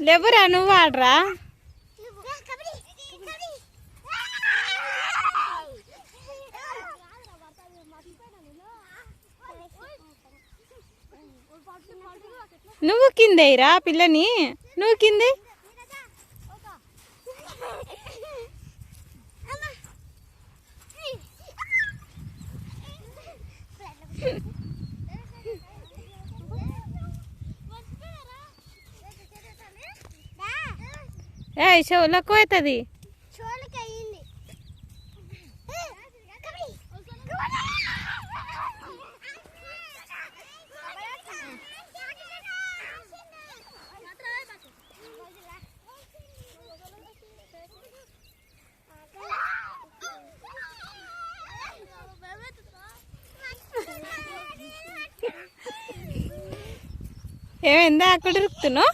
లేవురా నువ్వు ఆడరా. నువ్వు కిందేరా పిల్లని, నువ్వు కిందే. ఏ షోలకు అవుతుంది. ఏమైందా అక్కడ దొరుకుతున్నావు?